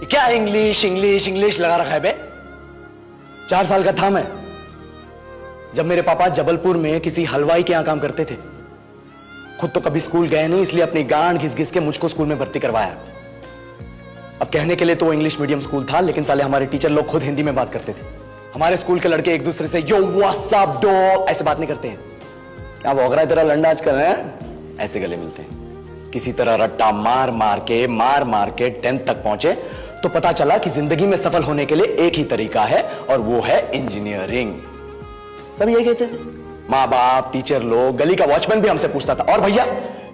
क्या English English English लगा रखा है बे? 4 साल का था मैं जब मेरे पापा जबलपुर में किसी हलवाई के यहां काम करते थे। खुद तो कभी स्कूल गए नहीं, इसलिए अपनी गांड घिस घिस के मुझको स्कूल में भर्ती करवाया। अब कहने के लिए तो वो इंग्लिश मीडियम स्कूल था, लेकिन साले हमारे टीचर लोग खुद हिंदी में बात करते थे। हमारे स्कूल के लड़के एक दूसरे से यो व्हाट्स अप डॉग ऐसे बात नहीं करते हैं। क्या भौंक रहा है तेरा लंडा आजकल है? ऐसे गले मिलते हैं। किसी तरह रट्टा मार मार के 10th तक पहुंचे तो पता चला कि जिंदगी में सफल होने के लिए एक ही तरीका है और वो है इंजीनियरिंग। सब यही कहते थे, माँ बाप, टीचर लोग, गली का वॉचमैन भी हमसे पूछता था, और भैया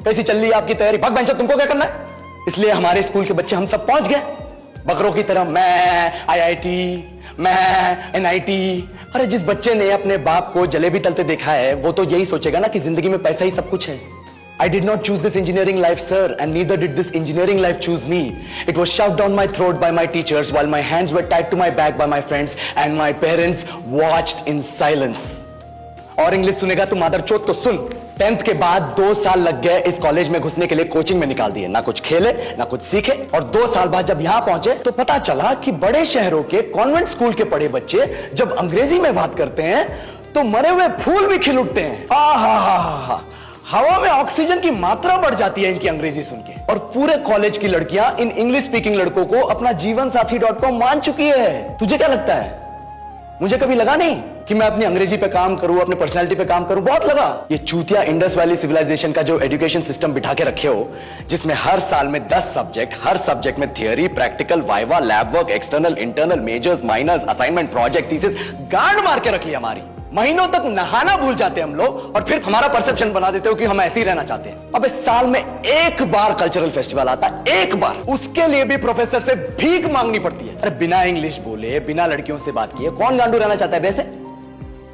कैसी चल रही है आपकी तैयारी? भग बेंचो, तुमको क्या करना है? इसलिए हमारे स्कूल के बच्चे हम सब पहुंच गए बकरों की तरह, मैं IIT, मैं NIT। अरे जिस बच्चे ने अपने बाप को जलेबी तलते देखा है वो तो यही सोचेगा ना कि जिंदगी में पैसा ही सब कुछ है। I did not choose this engineering life, sir, and neither did this engineering life choose me. It was shoved down my throat by my teachers while my hands were tied to my back by my friends and my parents watched in silence. और English सुनेगा तू मादरचोद तो सुन। 10th के बाद 2 साल लग गए इस कॉलेज में घुसने के लिए, कोचिंग में निकाल दिए। ना कुछ खेले ना कुछ सीखे, और 2 साल बाद जब यहां पहुंचे तो पता चला कि बड़े शहरों के कॉन्वेंट स्कूल के पढ़े बच्चे जब अंग्रेजी में बात करते हैं तो मरे हुए फूल भी खिल उठते हैं। हा हवा में ऑक्सीजन की मात्रा बढ़ जाती है इनकी अंग्रेजी सुन के। और पूरे कॉलेज की लड़कियां इन इंग्लिश स्पीकिंग लड़कों को अपना जीवन साथी .com मान चुकी है। तुझे क्या लगता है? मुझे कभी लगा नहीं कि मैं अपनी अंग्रेजी पे काम करूं, अपनी पर्सनालिटी पे काम करूं। बहुत लगा। ये चूतिया इंडस वैली सिविलाइजेशन का जो एजुकेशन सिस्टम बिठा के रखे हो, जिसमें हर साल में 10 सब्जेक्ट, हर सब्जेक्ट में theory, practical, viva, lab work, external, internal, majors, minors, assignment, project, thesis, गांड मार के रख ली हमारी। महीनों तक नहाना भूल जाते हैं हम लोग, और फिर हमारा परसेप्शन बना देते हो कि हम ऐसे ही रहना चाहते हैं। अब इस साल में एक बार कल्चरल फेस्टिवल आता है, एक बार, उसके लिए भी प्रोफेसर से भीख मांगनी पड़ती है। अरे बिना इंग्लिश बोले, बिना लड़कियों से बात किए कौन गांडू रहना चाहता है वैसे?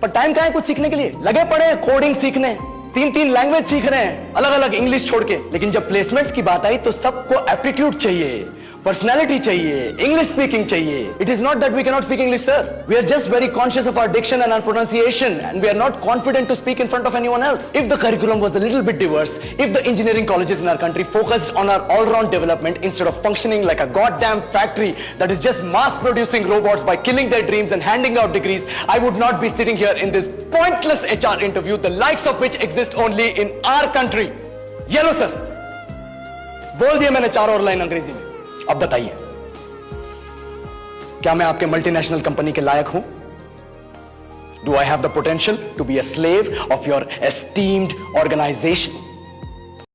पर टाइम कहां है कुछ सीखने के लिए? लगे पड़े हैं कोडिंग सीखने, 3 लैंग्वेज सीख रहे हैं अलग अलग इंग्लिश छोड़ के। लेकिन जब प्लेसमेंट्स की बात आई तो सबको एप्टीट्यूड चाहिए, पर्सनालिटी चाहिए, इंग्लिश स्पीकिंग चाहिए। It is not that we cannot speak English, sir. We are just very conscious of our diction and our pronunciation, and we are not confident to speak in front of anyone else. If the curriculum was a little bit diverse, if the engineering colleges in our country focused on our all-round development instead of functioning like a goddamn factory that is just mass-producing robots by killing their dreams and handing out degrees, I would not be sitting here in this pointless HR interview, the likes of which exist only in our country. Yellow, sir. बोल दिया मैंने 4 और line अंग्रेजी में। अब बताइए, क्या मैं आपके मल्टीनेशनल कंपनी के लायक हूं? Do I have the potential to be a slave of your esteemed organisation?